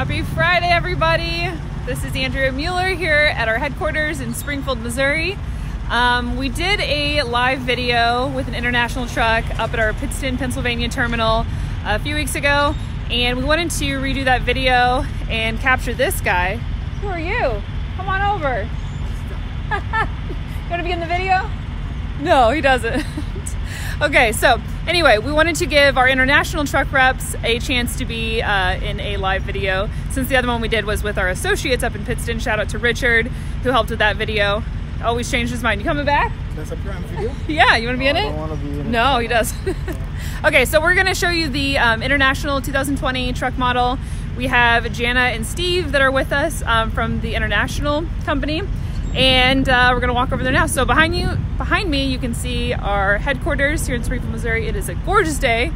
Happy Friday, everybody. This is Andrea Mueller here at our headquarters in Springfield, Missouri. We did a live video with an international truck up at our Pittston, Pennsylvania terminal a few weeks ago, and we wanted to redo that video and capture this guy. Who are you? Come on over. You want to be in the video? No, he doesn't. Okay, so anyway, we wanted to give our international truck reps a chance to be in a live video, since the other one we did was with our associates up in Pittston. Shout out to Richard, who helped with that video. Always changed his mind. You coming back? That's a prime video? Yeah, you want to be in it? I don't want to be in it. No, he does. Okay, so we're going to show you the international 2020 truck model. We have Jana and Steve that are with us from the international company. And we're gonna walk over there now. So behind me, you can see our headquarters here in Springfield, Missouri. It is a gorgeous day,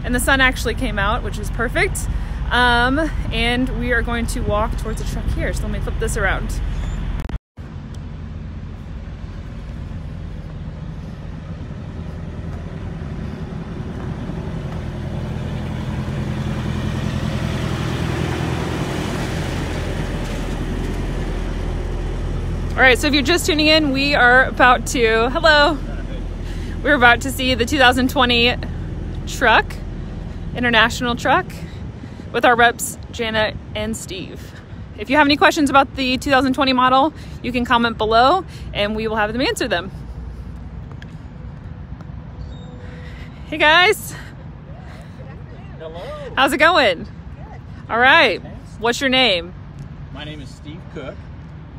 and the sun actually came out, which is perfect. And we are going to walk towards the truck here. So let me flip this around. All right, so if you're just tuning in, we are about to, hello. We're about to see the 2020 truck, international truck, with our reps, Jana and Steve. If you have any questions about the 2020 model, you can comment below and we will have them answer them. Hey guys. Hello. How's it going? Good. All right, what's your name? My name is Steve Cook.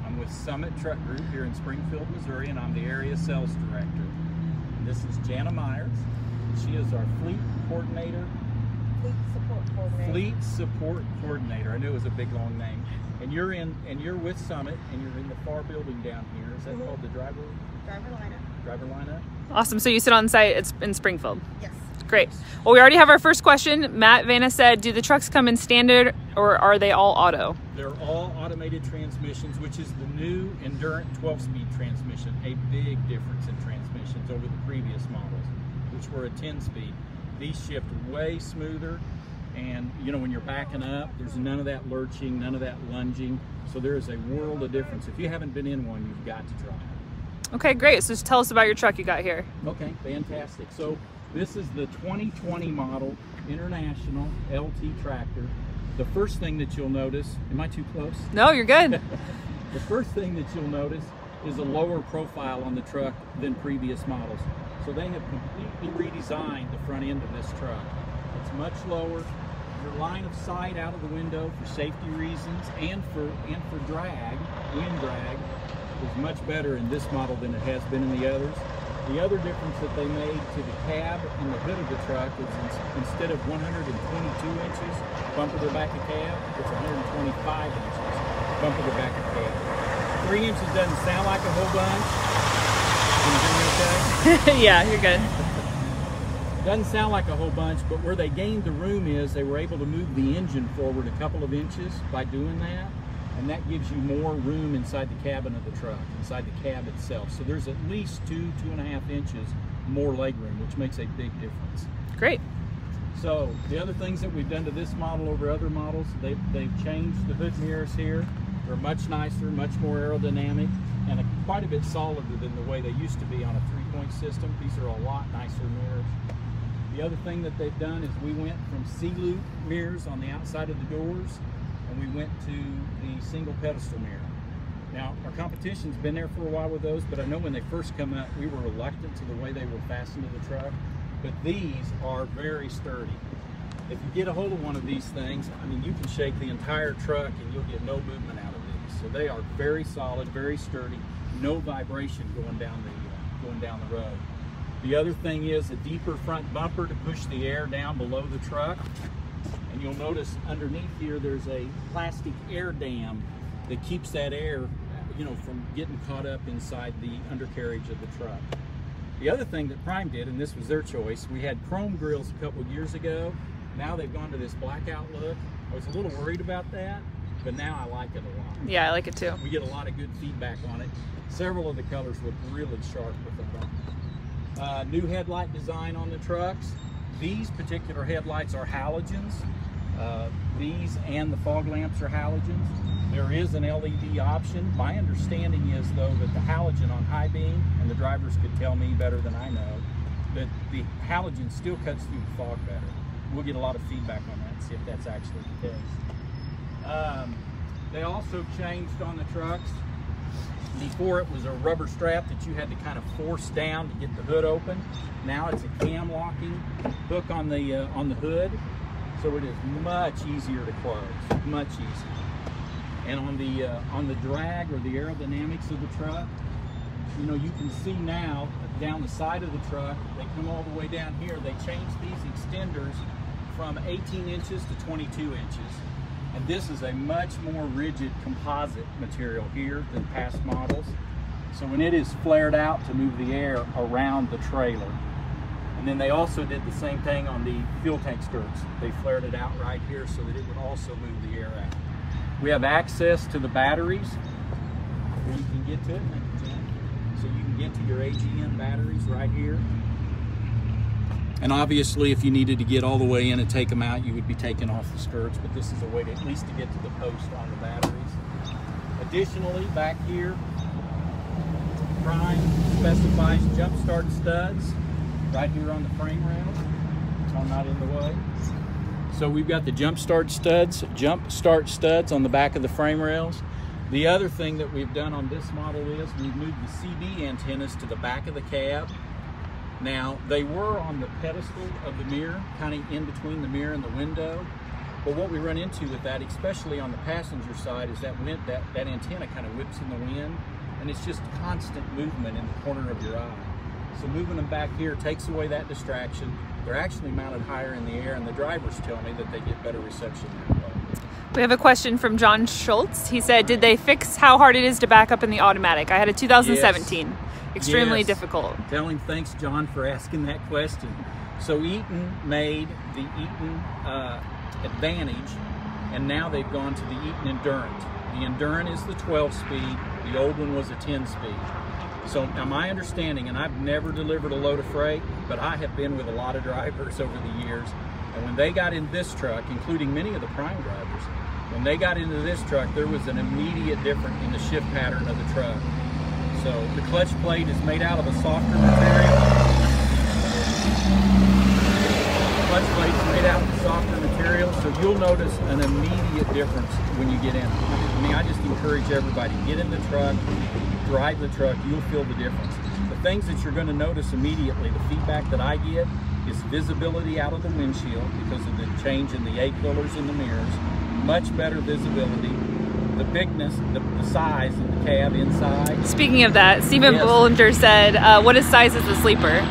I'm with Summit Truck Group here in Springfield, Missouri, and I'm the area sales director. And this is Jana Myers. She is our fleet coordinator. Fleet support coordinator. Fleet support coordinator. I knew it was a big long name. And you're with Summit, and you're in the far building down here. Is that called the driver lineup? Driver lineup. Awesome. So you sit on site. It's in Springfield. Yes. Great. Well, we already have our first question. Matt Vanna said, do the trucks come in standard or are they all auto? They're all automated transmissions, which is the new Endurant 12-speed transmission, a big difference in transmissions over the previous models, which were a 10-speed. These shift way smoother, and you know, when you're backing up, there's none of that lurching, none of that lunging, so there is a world of difference. If you haven't been in one, you've got to try it. Okay, great. So just tell us about your truck you got here. Okay, fantastic. So this is the 2020 model International LT tractor. The first thing that you'll notice, am I too close? No, you're good. The first thing that you'll notice is a lower profile on the truck than previous models. So they have completely redesigned the front end of this truck. It's much lower. Your line of sight out of the window for safety reasons and for drag, wind drag, is much better in this model than it has been in the others. The other difference that they made to the cab and the hood of the truck is instead of 122 inches bumper to the back of cab, it's 125 inches bumper to the back of cab. 3 inches doesn't sound like a whole bunch. Can you hear me okay? Yeah, you're good. Doesn't sound like a whole bunch, but where they gained the room is they were able to move the engine forward a couple of inches by doing that. And that gives you more room inside the cabin of the truck, inside the cab itself. So there's at least 2.5 inches more legroom, which makes a big difference. Great. So the other things that we've done to this model over other models, they've changed the hood mirrors here. They're much nicer, much more aerodynamic, and quite a bit solider than the way they used to be on a 3-point system. These are a lot nicer mirrors. The other thing that they've done is we went from C-loop mirrors on the outside of the doors, and we went to the single pedestal mirror. Now, our competition's been there for a while with those, but I know when they first come out, we were reluctant to the way they were fastened to the truck, but these are very sturdy. If you get a hold of one of these things, I mean, you can shake the entire truck and you'll get no movement out of these. So they are very solid, very sturdy, no vibration going down the road. The other thing is a deeper front bumper to push the air down below the truck. And you'll notice underneath here there's a plastic air dam that keeps that air, you know, from getting caught up inside the undercarriage of the truck. The other thing that Prime did, and this was their choice, we had chrome grills a couple of years ago. Now they've gone to this blackout look. I was a little worried about that, but now I like it a lot. Yeah, I like it too. We get a lot of good feedback on it. Several of the colors look really sharp with them. New headlight design on the trucks. These particular headlights are halogens. These and the fog lamps are halogens. There is an LED option. My understanding is, though, that the halogen on high beam, and the drivers could tell me better than I know, that the halogen still cuts through the fog better. We'll get a lot of feedback on that and see if that's actually the case. They also changed on the trucks. Before it was a rubber strap that you had to kind of force down to get the hood open. Now it's a cam locking hook on the hood, so it is much easier to close, much easier. And on the drag or the aerodynamics of the truck, you know, you can see now down the side of the truck, they come all the way down here. They changed these extenders from 18 inches to 22 inches. And this is a much more rigid composite material here than past models. So when it is flared out to move the air around the trailer. And then they also did the same thing on the fuel tank skirts. They flared it out right here so that it would also move the air out. We have access to the batteries. Here you can get to it. So you can get to your AGM batteries right here. And obviously, if you needed to get all the way in and take them out, you would be taking off the skirts, but this is a way to at least to get to the post on the batteries. Additionally, back here, Prime specifies jump start studs right here on the frame rail, so I'm not in the way. So we've got the jump start studs on the back of the frame rails. The other thing that we've done on this model is we've moved the CB antennas to the back of the cab. Now, they were on the pedestal of the mirror, kind of in between the mirror and the window. But what we run into with that, especially on the passenger side, is that antenna kind of whips in the wind, and it's just constant movement in the corner of your eye. So moving them back here takes away that distraction. They're actually mounted higher in the air, and the drivers tell me that they get better reception that way. We have a question from John Schultz. He said, did they fix how hard it is to back up in the automatic? I had a 2017. Yes. Extremely difficult. Tell him thanks, John, for asking that question. So Eaton made the Eaton Advantage, and now they've gone to the Eaton Endurant. The Endurant is the 12-speed. The old one was a 10-speed. So now my understanding, and I've never delivered a load of freight, but I have been with a lot of drivers over the years, and when they got in this truck, including many of the Prime drivers, when they got into this truck, there was an immediate difference in the shift pattern of the truck. So the clutch plate is made out of a softer material. The clutch plate is made out of a softer material, so you'll notice an immediate difference when you get in. I mean, I just encourage everybody, get in the truck, drive the truck, you'll feel the difference. The things that you're going to notice immediately, the feedback that I get is visibility out of the windshield because of the change in the A-pillars in the mirrors, much better visibility. The bigness, the size of the cab inside. Speaking of that, Stephen Bollinger said, what size is the sleeper?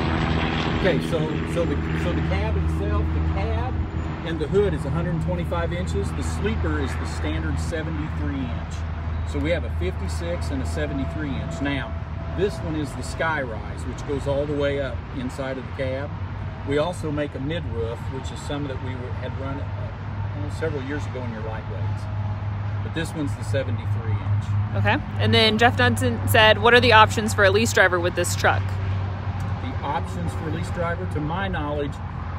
Okay, so the cab itself, the cab and the hood is 125 inches. The sleeper is the standard 73 inch. So we have a 56 and a 73 inch. Now, this one is the sky rise, which goes all the way up inside of the cab. We also make a mid-roof, which is some that we had run several years ago in your lightweights. But this one's the 73 inch. Okay. And then Jeff Dunson said, what are the options for a lease driver with this truck? The options for a lease driver, to my knowledge,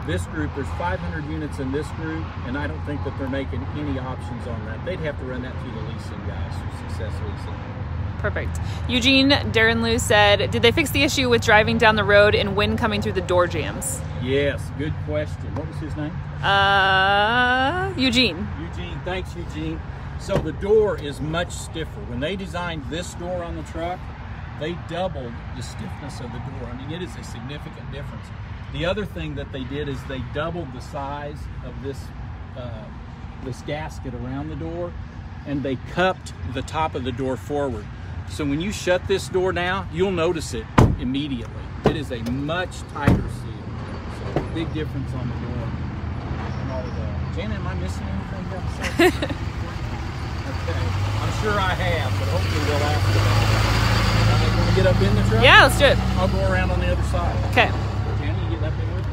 this group, there's 500 units in this group, and I don't think that they're making any options on that. They'd have to run that through the leasing guys, through Success Leasing. Perfect. Eugene Darrenlew said, did they fix the issue with driving down the road and wind coming through the door jams? Yes, good question. What was his name? Eugene. Eugene, thanks Eugene. So the door is much stiffer. When they designed this door on the truck, they doubled the stiffness of the door. I mean, it is a significant difference. The other thing that they did is they doubled the size of this gasket around the door, and they cupped the top of the door forward. So when you shut this door now, you'll notice it immediately. It is a much tighter seal. So big difference on the door. And all of that. Janet, am I missing anything down the Okay, I'm sure I have, but hopefully they'll ask about it. Can we get up in the truck? Yeah, let's do it. I'll go around on the other side. Okay. Janet, you get up in with us?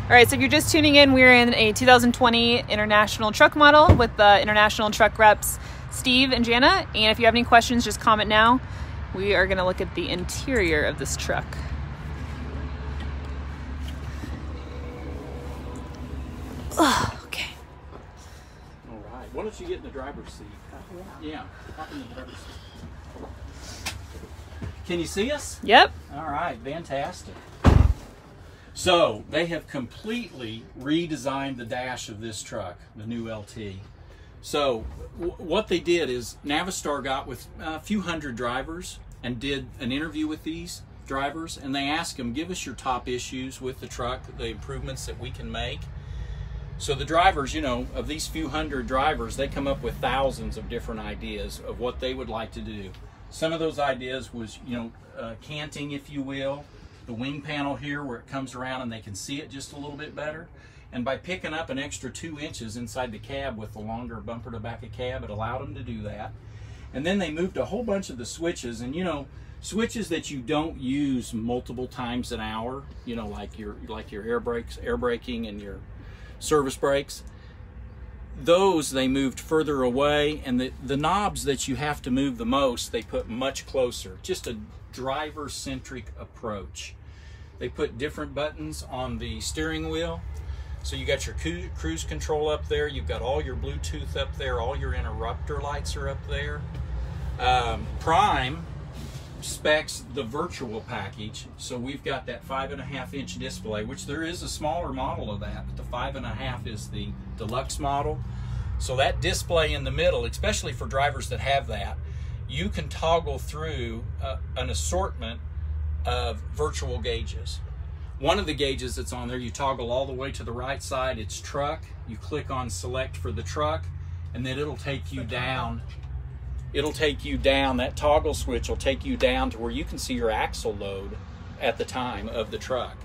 All right, so if you're just tuning in, we're in a 2020 International Truck model with the International Truck reps Steve and Jana. And if you have any questions, just comment now. We are going to look at the interior of this truck. Oh, okay. All right. Why don't you get in the driver's seat? Yeah. Hop in the driver's seat. Can you see us? Yep. All right. Fantastic. So they have completely redesigned the dash of this truck, the new LT. So what they did is Navistar got with a few hundred drivers and did an interview with these drivers, and they asked them, give us your top issues with the truck, the improvements that we can make. So the drivers, you know, of these few hundred drivers, they come up with thousands of different ideas of what they would like to do. Some of those ideas was, you know, canting, if you will, the wing panel here where it comes around and they can see it just a little bit better. And by picking up an extra 2 inches inside the cab with the longer bumper to back of cab, it allowed them to do that. And then they moved a whole bunch of the switches, and you know, switches that you don't use multiple times an hour, you know, like your air brakes, air braking, and your service brakes. Those they moved further away, and the knobs that you have to move the most, they put much closer. Just a driver-centric approach. They put different buttons on the steering wheel. So you got your cruise control up there, you've got all your Bluetooth up there, all your interrupter lights are up there. Prime specs the virtual package, so we've got that 5.5-inch display, which there is a smaller model of that, but the 5.5 is the deluxe model. So that display in the middle, especially for drivers that have that, you can toggle through an assortment of virtual gauges. One of the gauges that's on there, you toggle all the way to the right side, it's truck. You click on select for the truck, and then it'll take you down. It'll take you down, that toggle switch will take you down to where you can see your axle load at the time of the truck.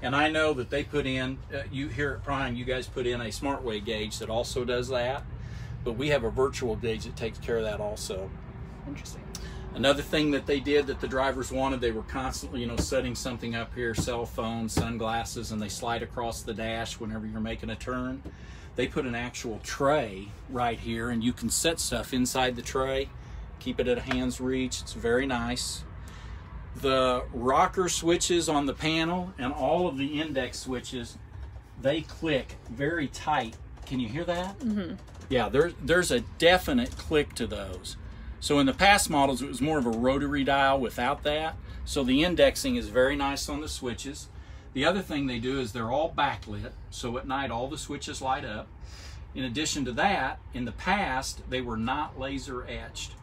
And I know that they put in, you here at Prime, you guys put in a SmartWay gauge that also does that, but we have a virtual gauge that takes care of that also. Interesting. Another thing that they did that the drivers wanted, they were constantly, you know, setting something up here, cell phone, sunglasses, and they slide across the dash whenever you're making a turn. They put an actual tray right here, and you can set stuff inside the tray, keep it at a hand's reach. It's very nice. The rocker switches on the panel and all of the index switches, they click very tight. Can you hear that? Mm-hmm. Yeah, there's a definite click to those. So in the past models, it was more of a rotary dial without that. So the indexing is very nice on the switches. The other thing they do is they're all backlit. So at night, all the switches light up. In addition to that, in the past, they were not laser etched.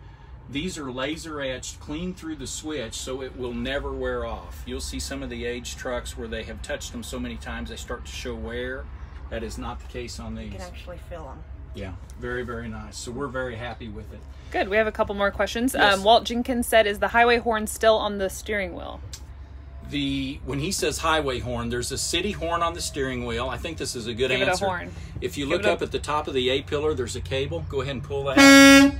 These are laser etched clean through the switch, so it will never wear off. You'll see some of the aged trucks where they have touched them so many times they start to show wear. That is not the case on these. You can actually feel them. Yeah, very, very nice. So we're very happy with it. Good. We have a couple more questions. Yes. Walt Jenkins said, is the highway horn still on the steering wheel? When he says highway horn, there's a city horn on the steering wheel. I think this is a good answer. Give it a horn. If you look up at the top of the A-pillar, there's a cable. Go ahead and pull that.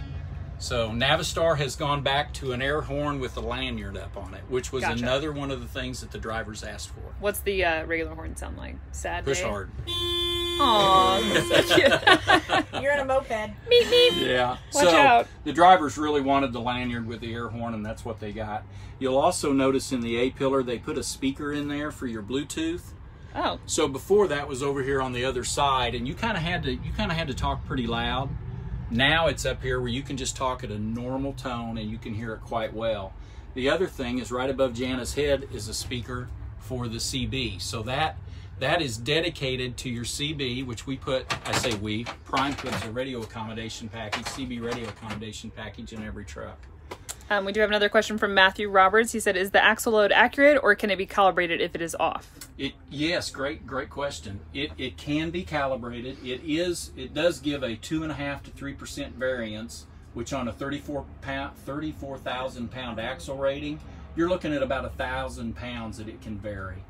So Navistar has gone back to an air horn with a lanyard up on it, which was Gotcha. Another one of the things that the drivers asked for. What's the regular horn sound like? Sad Push day? hard. Aw, that's so cute. You're in a moped. Meep, meep. Yeah. Watch So out. the drivers really wanted the lanyard with the air horn, and that's what they got. You'll also notice in the A-pillar, they put a speaker in there for your Bluetooth. Oh. So before that was over here on the other side, and you kind of had to talk pretty loud. Now it's up here where you can just talk at a normal tone and you can hear it quite well. The other thing is right above Jana's head is a speaker for the CB. So that is dedicated to your CB, which we put, I say we, Prime puts a radio accommodation package, CB radio accommodation package in every truck. We do have another question from Matthew Roberts. He said, is the axle load accurate or can it be calibrated if it is off? Yes, great question. It can be calibrated. It does give a 2.5 to 3% variance, which on a 34,000 pound axle rating, you're looking at about 1,000 pounds that it can vary.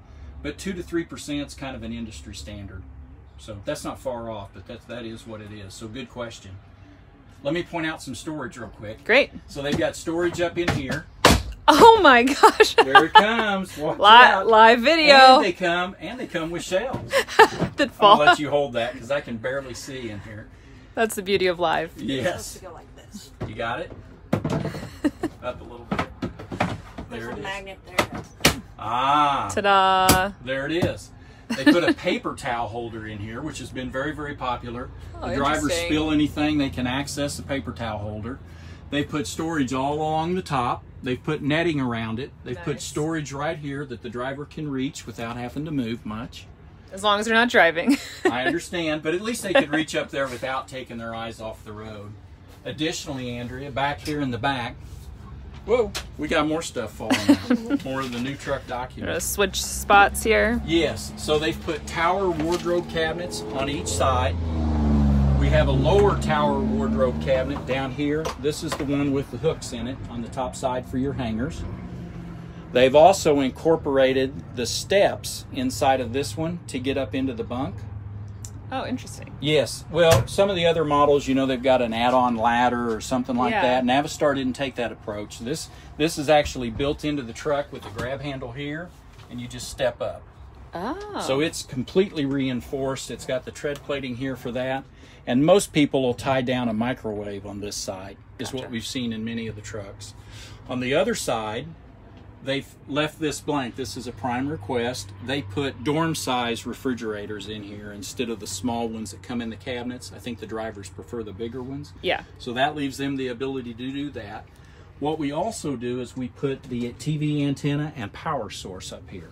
But 2 to 3% is kind of an industry standard. So that's not far off, but that is what it is. So good question. Let me point out some storage real quick. Great. So they've got storage up in here. Oh my gosh. There it comes. Watch out. Live video. And they come with shelves. That I'll fall. let you hold that because I can barely see in here. That's the beauty of live. Yes. Supposed to go like this. You got it? Up a little bit. There There's it a is. magnet there. Ah. Ta-da. There it is. They put a paper towel holder in here, which has been very, very popular. Oh, the drivers interesting. spill anything, they can access the paper towel holder. They put storage all along the top. They've put netting around it. They've put Nice. storage right here that the driver can reach without having to move much. As long as they're not driving. I understand, but at least they could reach up there without taking their eyes off the road. Additionally, Andrea, back here in the back, whoa, we got more stuff falling out. More of the new truck We're gonna documents. switch spots here. Yes, so they've put tower wardrobe cabinets on each side. We have a lower tower wardrobe cabinet down here. This is the one with the hooks in it on the top side for your hangers. They've also incorporated the steps inside of this one to get up into the bunk. Oh, interesting. Yes, well, some of the other models, you know, they've got an add-on ladder or something like Yeah. that. Navistar didn't take that approach. This is actually built into the truck with the grab handle here, and you just step up. Oh. So it's completely reinforced. It's got the tread plating here for that. And most people will tie down a microwave on this side, is what we've seen in many of the trucks. On the other side, they've left this blank. This is a prime request. They put dorm-size refrigerators in here instead of the small ones that come in the cabinets. I think the drivers prefer the bigger ones. Yeah. So that leaves them the ability to do that. What we also do is we put the TV antenna and power source up here.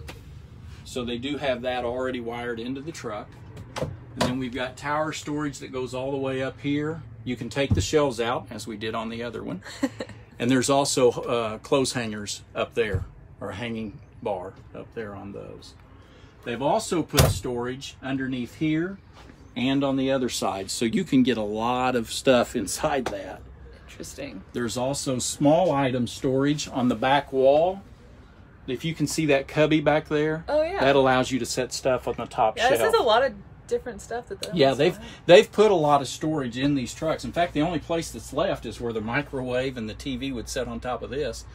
So they do have that already wired into the truck. And then we've got tower storage that goes all the way up here. You can take the shelves out, as we did on the other one. And there's also clothes hangers up there, or a hanging bar up there on those. They've also put storage underneath here and on the other side, so you can get a lot of stuff inside that. Interesting. There's also small item storage on the back wall. If you can see that cubby back there, Oh, yeah. that allows you to set stuff on the top Yeah, shelf. this is a lot of different stuff that they're Yeah, they've put a lot of storage in these trucks. In fact, the only place that's left is where the microwave and the TV would sit on top of this,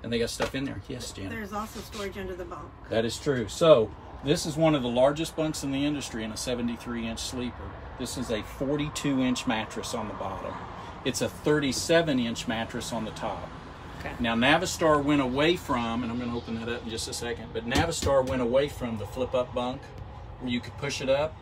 and they got stuff in there. Yes, Jan. There's also storage under the bunk. That is true. So this is one of the largest bunks in the industry in a 73-inch sleeper. This is a 42-inch mattress on the bottom. It's a 37-inch mattress on the top. Okay. Now Navistar went away from, and I'm going to open that up in just a second, but Navistar went away from the flip-up bunk where you could push it up.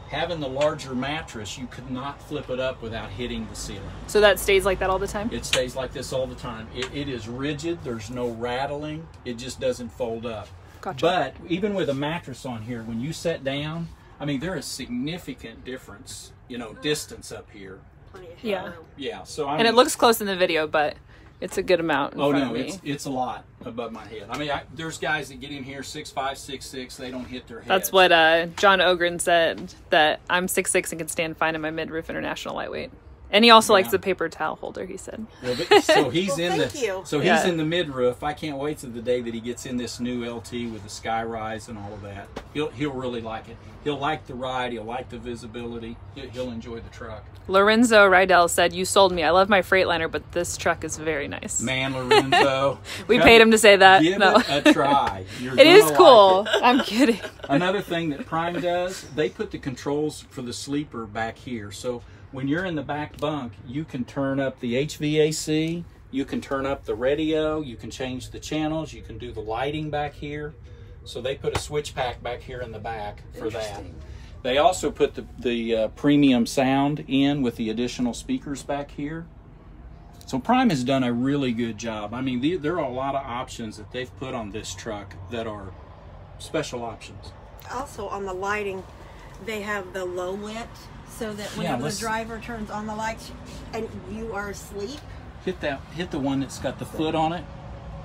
Having the larger mattress, you could not flip it up without hitting the ceiling. So that stays like that all the time? It stays like this all the time. It is rigid. There's no rattling. It just doesn't fold up. Gotcha. But even with a mattress on here, when you sit down, I mean, there is significant difference, you know, distance up here. Plenty of Yeah. headroom. Yeah, so I And mean, it looks close in the video, but it's a good amount in oh front no, of me. it's a lot above my head. I mean, there's guys that get in here 6'5", 6'6", they don't hit their heads. That's what John Ogren said, that I'm 6'6" and can stand fine in my midroof international lightweight. And he also likes Yeah. the paper towel holder, he said. Well, so he's Well, in thank you. so he's Yeah. in the mid-roof. I can't wait to the day that he gets in this new LT with the sky rise and all of that. He'll really like it. He'll like the ride. He'll like the visibility. He'll enjoy the truck. Lorenzo Rydell said, "You sold me. I love my Freightliner, but this truck is very nice." Man, Lorenzo, We paid him to say that. Give No. it a try. You're It is gonna cool. like it. I'm kidding. Another thing that Prime does, they put the controls for the sleeper back here. So when you're in the back bunk, you can turn up the HVAC, you can turn up the radio, you can change the channels, you can do the lighting back here. So they put a switch pack back here in the back for that. Interesting. They also put the premium sound in with the additional speakers back here. So Prime has done a really good job. I mean, there are a lot of options that they've put on this truck that are special options. Also on the lighting, they have the low lit so that whenever the driver turns on the lights and you are asleep. Hit the one that's got the foot on it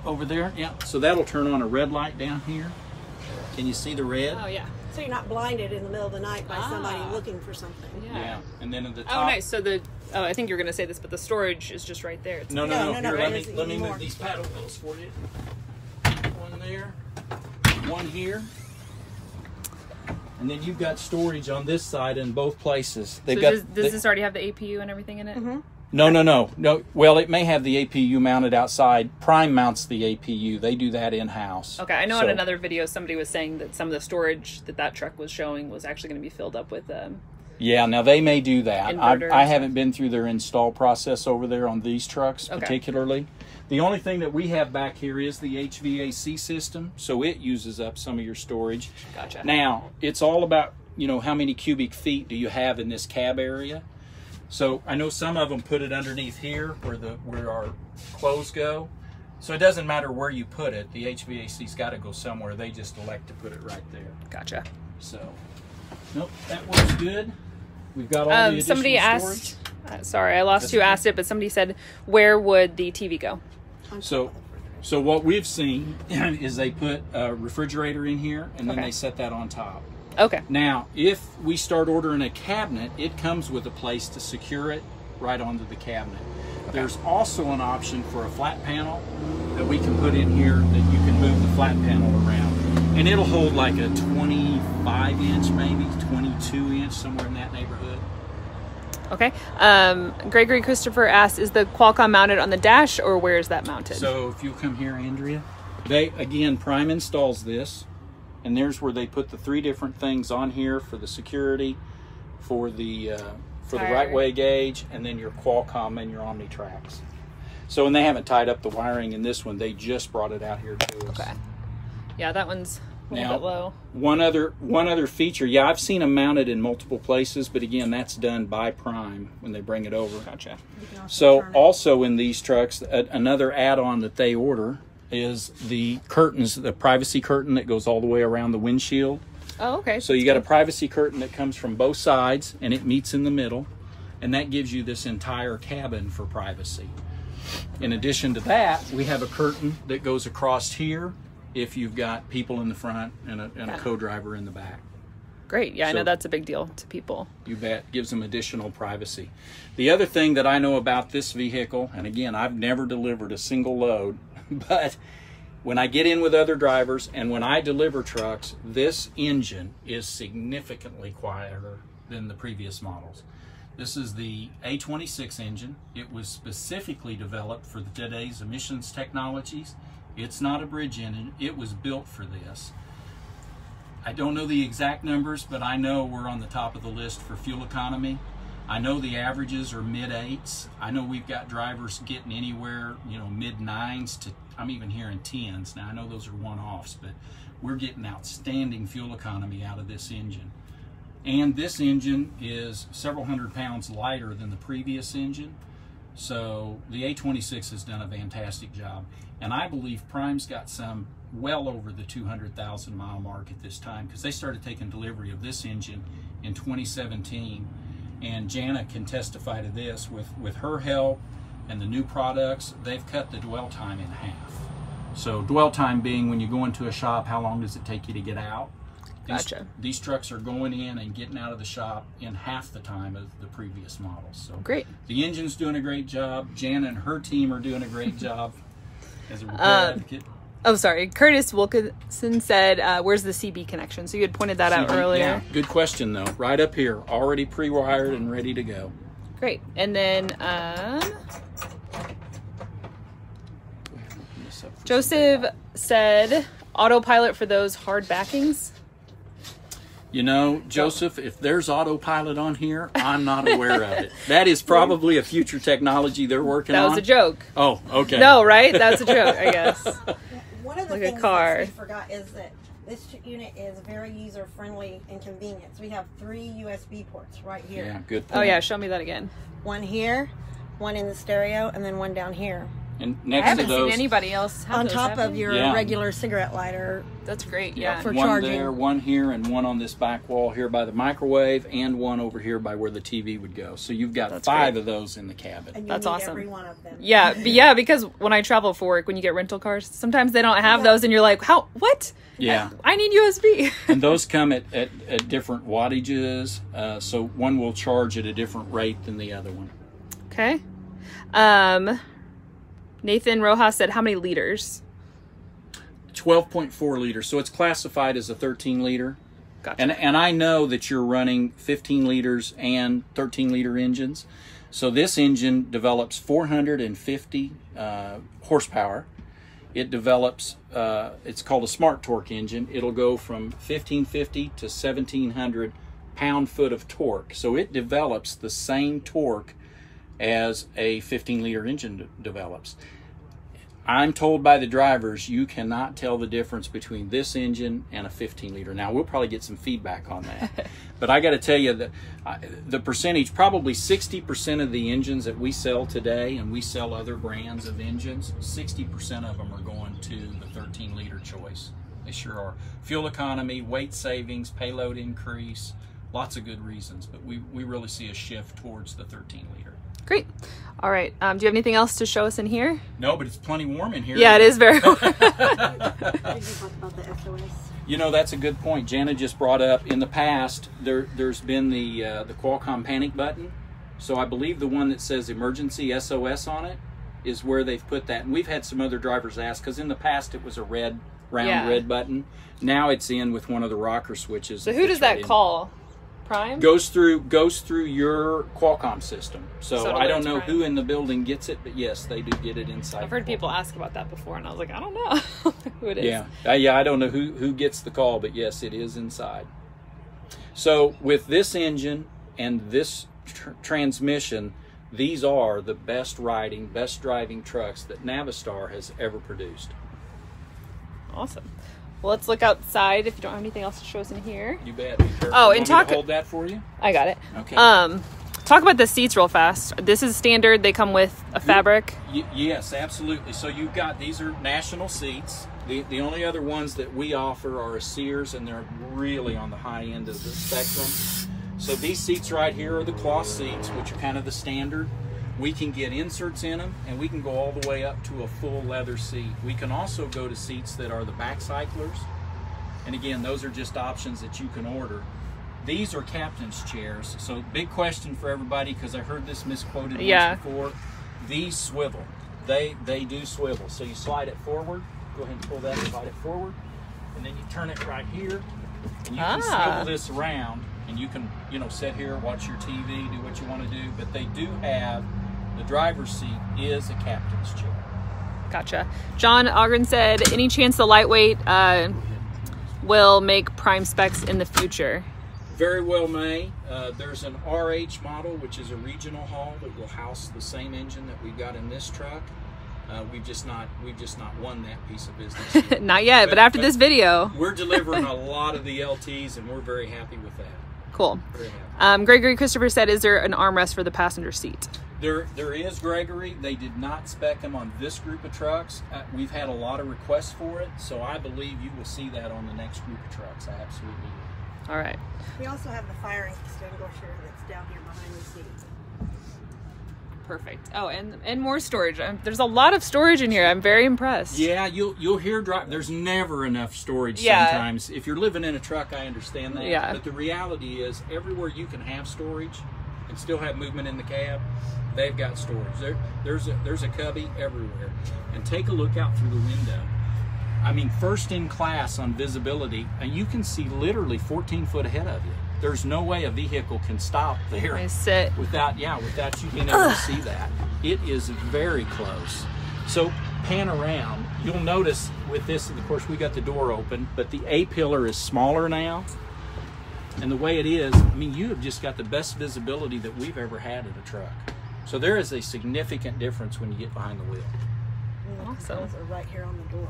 over there. Yeah. So that'll turn on a red light down here. Can you see the red? Oh, yeah. So you're not blinded in the middle of the night by somebody Ah. looking for something. Yeah. And then at the Oh, top. nice. So I think you're going to say this, but the storage is just right there. It's No. No, Here, it let isn't me anymore. move these paddle wheels for you. One there, one here. And then you've got storage on this side in both places. They've So got. does this already have the APU and everything in it? Mm-hmm. No. Well, it may have the APU mounted outside. Prime mounts the APU. They do that in-house. Okay, I know So- in another video somebody was saying that some of the storage that truck was showing was actually going to be filled up with Yeah, now they may do that. Inverter I and haven't been through their install process over there on these trucks particularly. The only thing that we have back here is the HVAC system, so it uses up some of your storage. Gotcha. Now, it's all about, you know, how many cubic feet do you have in this cab area. So I know some of them put it underneath here where our clothes go. So it doesn't matter where you put it. The HVAC's got to go somewhere. They just elect to put it right there. Gotcha. So, nope, that works good. We've got all the additional somebody storage. asked, sorry, I lost who asked it, but somebody said, where would the TV go? So what we've seen is they put a refrigerator in here, and then they set that on top. Okay. Now, if we start ordering a cabinet, it comes with a place to secure it right onto the cabinet. There's also an option for a flat panel that we can put in here that you can move the flat panel around. And it'll hold like a 25-inch, maybe 22-inch, somewhere in that neighborhood. Okay. Gregory Christopher asked, is the Qualcomm mounted on the dash, or where is that mounted? So if you come here, Andrea, again, Prime installs this, and there's where they put the 3 different things on here for the security, for the right way gauge, and then your Qualcomm and your Omnitracks. So, and they haven't tied up the wiring in this one. They just brought it out here to us. Okay. Yeah, that one's a little bit low. One other feature. Yeah, I've seen them mounted in multiple places, but again, that's done by Prime when they bring it over. Gotcha. So also in these trucks, another add-on that they order is the curtains, the privacy curtain that goes all the way around the windshield. Oh, okay. So you got a privacy curtain that comes from both sides, and it meets in the middle, and that gives you this entire cabin for privacy. In addition to that, we have a curtain that goes across here if you've got people in the front and a co-driver in the back. Great. Yeah, I know that's a big deal to people. You bet. Gives them additional privacy. The other thing that I know about this vehicle, and again, I've never delivered a single load, but when I get in with other drivers and when I deliver trucks, this engine is significantly quieter than the previous models. This is the A26 engine. It was specifically developed for today's emissions technologies. It's not a bridge engine. It was built for this. I don't know the exact numbers, but I know we're on the top of the list for fuel economy. I know the averages are mid-8s. I know we've got drivers getting anywhere, mid-9s to, I'm even hearing 10s. Now, I know those are one-offs, but we're getting outstanding fuel economy out of this engine. And this engine is several hundred pounds lighter than the previous engine. So the A26 has done a fantastic job. And I believe Prime's got some well over the 200,000 mile mark at this time, because they started taking delivery of this engine in 2017. And Jana can testify to this. With her help and the new products, they've cut the dwell time in half. So dwell time being when you go into a shop, how long does it take you to get out? Gotcha. These trucks are going in and getting out of the shop in half the time of the previous models. So great. The engine's doing a great job. Jana and her team are doing a great job as a repair advocate. Oh, sorry. Curtis Wilkinson said, where's the CB connection? So you had pointed that out earlier. Yeah, good question, though. Right up here, already pre-wired and ready to go. Great. And then Joseph said, autopilot for those hard backings. Joseph, if there's autopilot on here, I'm not aware of it. That is probably a future technology they're working on. That was a joke. Oh, okay. No, right? That's a joke, I guess. One of the things that we forgot is that this unit is very user-friendly and convenient. So we have 3 USB ports right here. Yeah, good point. Oh, yeah, show me that again. One here, one in the stereo, and then one down here. And I next haven't to those, seen anybody else have on those, top have of they? your regular cigarette lighter. That's great, yeah. For one charging. there, one here, and one on this back wall here by the microwave, and one over here by where the TV would go. So you've got 5 of those in the cabin. And you That's need awesome. every one of them. Yeah, because when I travel for work, when you get rental cars, sometimes they don't have those, and you're like, how? What? Yeah. I need USB. And those come at different wattages, so one will charge at a different rate than the other one. Okay. Nathan Rojas said, how many liters? 12.4 liters. So it's classified as a 13 liter. Gotcha. And I know that you're running 15 liters and 13 liter engines. So this engine develops 450 horsepower. It develops, it's called a smart torque engine. It'll go from 1550 to 1700 pound-foot of torque. So it develops the same torque as a 15-liter engine develops. I'm told by the drivers you cannot tell the difference between this engine and a 15-liter. Now, we'll probably get some feedback on that. But I got to tell you that the percentage, probably 60% of the engines that we sell today, and we sell other brands of engines, 60% of them are going to the 13-liter choice. They sure are. Fuel economy, weight savings, payload increase, lots of good reasons. But we really see a shift towards the 13-liter. Great. All right. Do you have anything else to show us in here? No, but it's plenty warm in here. Yeah, it is very warm. Did you talk about the SOS? You know, that's a good point. Jana just brought up, in the past, there's been the Qualcomm panic button. So I believe the one that says emergency SOS on it is where they've put that. And we've had some other drivers ask, because in the past it was a red, round red button. Now it's in with one of the rocker switches. So who does that call? Prime? Goes through your Qualcomm system. So I don't know Prime. who in the building gets it, but yes, they do get it inside. I've heard people ask about that before, and I was like, I don't know who it is. Yeah, I don't know who gets the call, but yes, it is inside. So with this engine and this transmission, these are the best riding, best driving trucks that Navistar has ever produced. Awesome. Well, let's look outside if you don't have anything else to show us in here. You bet. Oh, and talk. Hold that for you. I got it. Okay. Talk about the seats real fast. This is standard. They come with a fabric. Yes, absolutely. So you've got, these are national seats. The only other ones that we offer are a Sears, and they're really on the high end of the spectrum. So these seats right here are the cloth seats, which are kind of the standard. We can get inserts in them, and we can go all the way up to a full leather seat. We can also go to seats that are the back cyclers. And again, those are just options that you can order. These are captain's chairs. So big question for everybody, because I heard this misquoted once before. These swivel. They do swivel. So you slide it forward. Go ahead and pull that and slide it forward. And then you turn it right here. And you can swivel this around. And you can, sit here, watch your TV, do what you want to do. But they do have, the driver's seat is a captain's chair. Gotcha. John Ogren said, any chance the lightweight will make prime specs in the future? Very well may. There's an RH model, which is a regional haul that will house the same engine that we've got in this truck. We've just not won that piece of business. Not yet, but after this video. We're delivering a lot of the LTs, and we're very happy with that. Cool. Very happy. Gregory Christopher said, is there an armrest for the passenger seat? There is, Gregory. They did not spec them on this group of trucks. We've had a lot of requests for it, so I believe you will see that on the next group of trucks. I absolutely will. All right. We also have the fire extinguisher that's down here behind the seat. Perfect. Oh, and more storage. There's a lot of storage in here. I'm very impressed. Yeah, you'll hear there's never enough storage sometimes. If you're living in a truck, I understand that. Yeah. But the reality is, everywhere you can have storage and still have movement in the cab, they've got storage. There's a cubby everywhere. And take a look out through the window. I mean, first in class on visibility, and you can see literally 14 foot ahead of you. There's no way a vehicle can stop there without you being able to see that. It is very close. So pan around, you'll notice with this, of course, we got the door open, but the A-pillar is smaller now. And the way it is, I mean, you have just got the best visibility that we've ever had in a truck. So there is a significant difference when you get behind the wheel. Awesome. Those are right here on the door.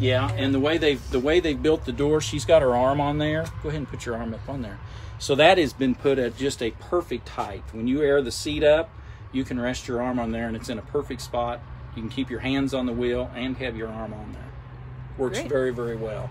Yeah, and the way they've built the door, she's got her arm on there. Go ahead and put your arm up on there. So that has been put at just a perfect height. When you air the seat up, you can rest your arm on there, and it's in a perfect spot. You can keep your hands on the wheel and have your arm on there. Works very, very well.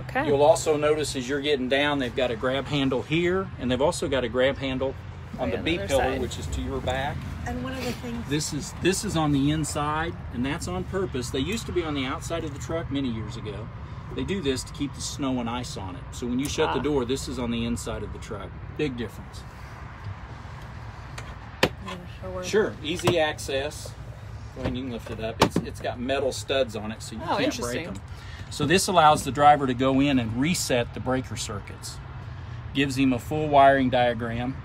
Okay. You'll also notice as you're getting down, they've got a grab handle here, and they've also got a grab handle on the B pillar, which is to your back. And one of the things, this is on the inside, and that's on purpose. They used to be on the outside of the truck many years ago. They do this to keep the snow and ice on it. So when you shut the door, this is on the inside of the truck. Big difference. Sure, easy access. Go ahead and you can lift it up. It's got metal studs on it, so you can't break them. So this allows the driver to go in and reset the breaker circuits. Gives him a full wiring diagram.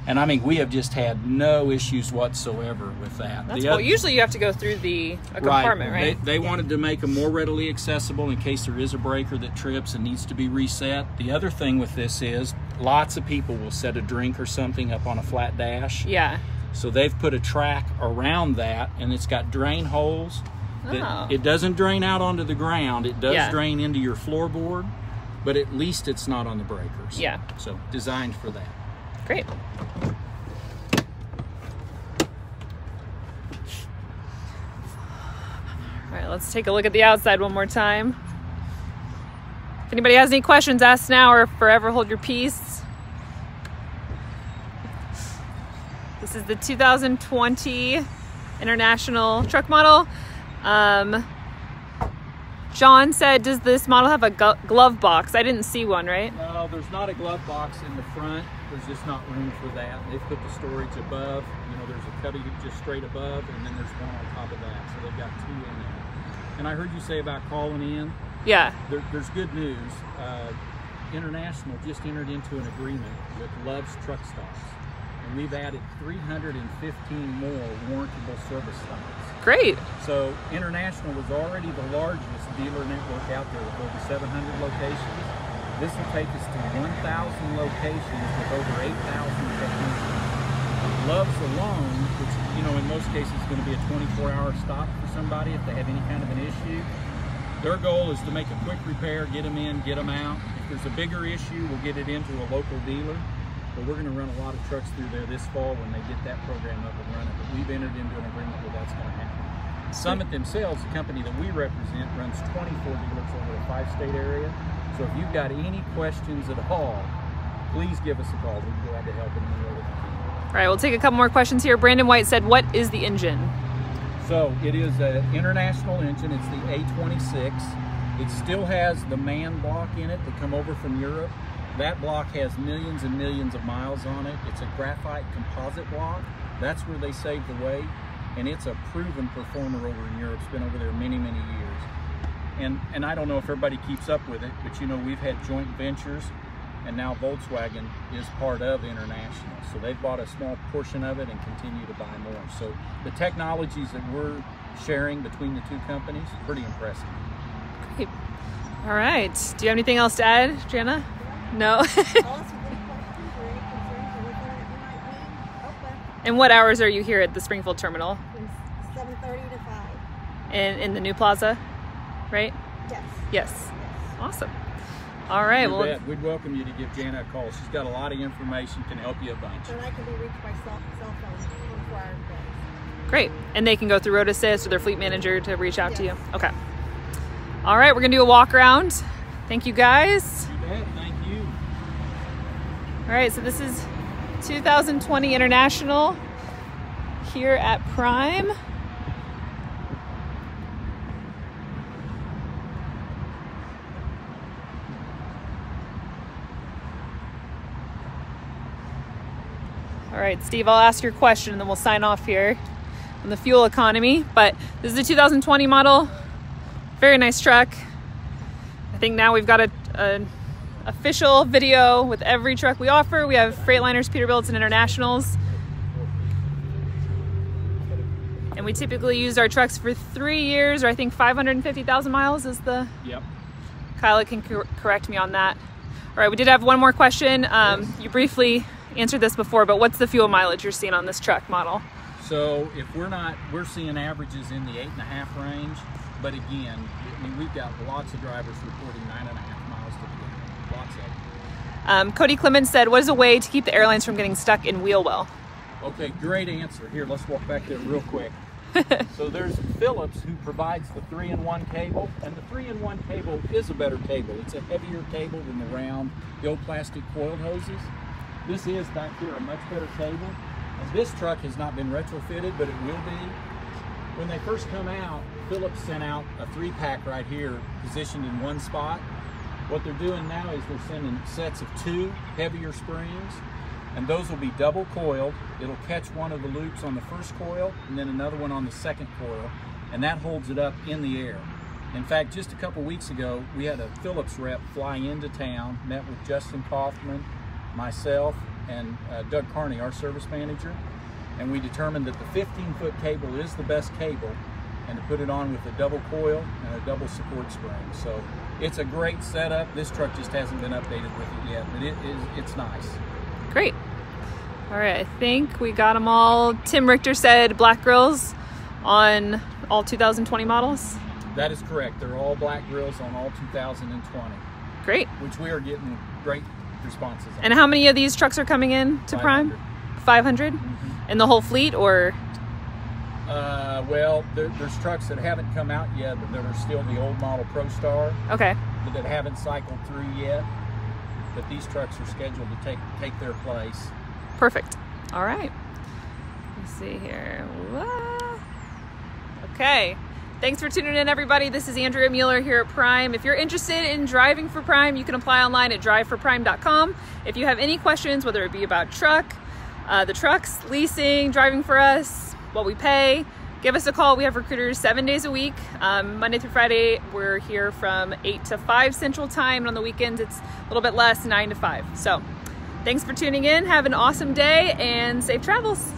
And I mean, we have just had no issues whatsoever with that. That's cool. Usually you have to go through a compartment, right? They wanted to make them more readily accessible in case there is a breaker that trips and needs to be reset. The other thing with this is lots of people will set a drink or something up on a flat dash. Yeah. So they've put a track around that, and it's got drain holes. It doesn't drain out onto the ground. It does drain into your floorboard, but at least it's not on the breakers. Yeah. So designed for that. Great. All right, let's take a look at the outside one more time. If anybody has any questions, ask now or forever hold your peace. This is the 2020 International truck model. John said, does this model have a glove box? I didn't see one, right? No, there's not a glove box in the front. There's just not room for that. They've put the storage above. You know, there's a cubby just straight above, and then there's one on top of that. So they've got two in there. And I heard you say about calling in. Yeah. There's good news. International just entered into an agreement with Love's Truck Stops. And we've added 315 more warrantable service stops. Great. So International was already the largest dealer network out there with over 700 locations. This will take us to 1,000 locations with over 8,000 technicians. Love's alone, which, you know, in most cases is going to be a 24-hour stop for somebody if they have any kind of an issue. Their goal is to make a quick repair, get them in, get them out. If there's a bigger issue, we'll get it into a local dealer. But we're going to run a lot of trucks through there this fall when they get that program up and running. But we've entered into an agreement where that's going to happen. Summit themselves, the company that we represent, runs 24 dealers over a 5-state area. So if you've got any questions at all, please give us a call. We'd be glad to help in any way that we can. All right, we'll take a couple more questions here. Brandon White said, what is the engine? So it is an International engine. It's the A26. It still has the MAN block in it that come over from Europe. That block has millions and millions of miles on it. It's a graphite composite block. That's where they saved the weight. And it's a proven performer over in Europe. It's been over there many, many years. And I don't know if everybody keeps up with it, but you know, we've had joint ventures, and now Volkswagen is part of International. So they've bought a small portion of it and continue to buy more. So the technologies that we're sharing between the two companies, pretty impressive. Great. All right. Do you have anything else to add, Jana? No? And what hours are you here at the Springfield terminal? 7:30 to 5. And in the new plaza, right? Yes. Yes. Awesome. All right. Well, we'd welcome you to give Jana a call. She's got a lot of information, can help you a bunch. And I can be reached by cell phone 24 hours a day. Great. And they can go through Road Assist or their fleet manager to reach out to you. Okay. All right. We're going to do a walk around. Thank you, guys. You bet. Thank you. All right. So this is 2020 International here at Prime. All right, Steve, I'll ask your question and then we'll sign off here on the fuel economy. But this is the 2020 model. Very nice truck. I think now we've got an official video with every truck we offer. We have Freightliners, Peterbilts, and Internationals. And we typically use our trucks for 3 years, or I think 550,000 miles is the... Yep. Kyla can correct me on that. All right, we did have one more question. You briefly answered this before, but what's the fuel mileage you're seeing on this truck model? So if we're seeing averages in the 8.5 range, but again, I mean, we've got lots of drivers reporting 9.5 miles to the gallon. Lots of them. Cody Clemens said, what is a way to keep the airlines from getting stuck in wheel well? Okay, great answer. Here, let's walk back there real quick. So there's Phillips, who provides the 3-in-1 cable, and the 3-in-1 cable is a better cable. It's a heavier cable than the round, the old plastic coiled hoses. This is back here a much better cable. And this truck has not been retrofitted, but it will be. When they first come out, Phillips sent out a 3-pack right here, positioned in one spot. What they're doing now is they're sending sets of 2 heavier springs, and those will be double coiled. It'll catch one of the loops on the first coil and then another one on the second coil, and that holds it up in the air. In fact, just a couple weeks ago, we had a Phillips rep fly into town, met with Justin Kaufman, myself, and Doug Carney, our service manager, and we determined that the 15-foot cable is the best cable, and to put it on with a double coil and a double support spring. So it's a great setup. This truck just hasn't been updated with it yet, but it's nice. Great. All right, I think we got them all. Tim Richter said black grills on all 2020 models. That is correct. They're all black grills on all 2020. Great. Which we are getting great responses on. And how many of these trucks are coming in to 500. Prime? 500? Mm-hmm. In the whole fleet, or? Well, there's trucks that haven't come out yet, but that are still the old model ProStar. Okay. But that haven't cycled through yet. But these trucks are scheduled to take their place. Perfect. All right. Let's see here. Okay. Thanks for tuning in, everybody. This is Andrea Mueller here at Prime. If you're interested in driving for Prime, you can apply online at driveforprime.com. If you have any questions, whether it be about the trucks, leasing, driving for us, what we pay, give us a call. We have recruiters 7 days a week. Monday through Friday, we're here from 8 to 5 Central Time. And on the weekends, it's a little bit less, 9 to 5. So thanks for tuning in. Have an awesome day and safe travels.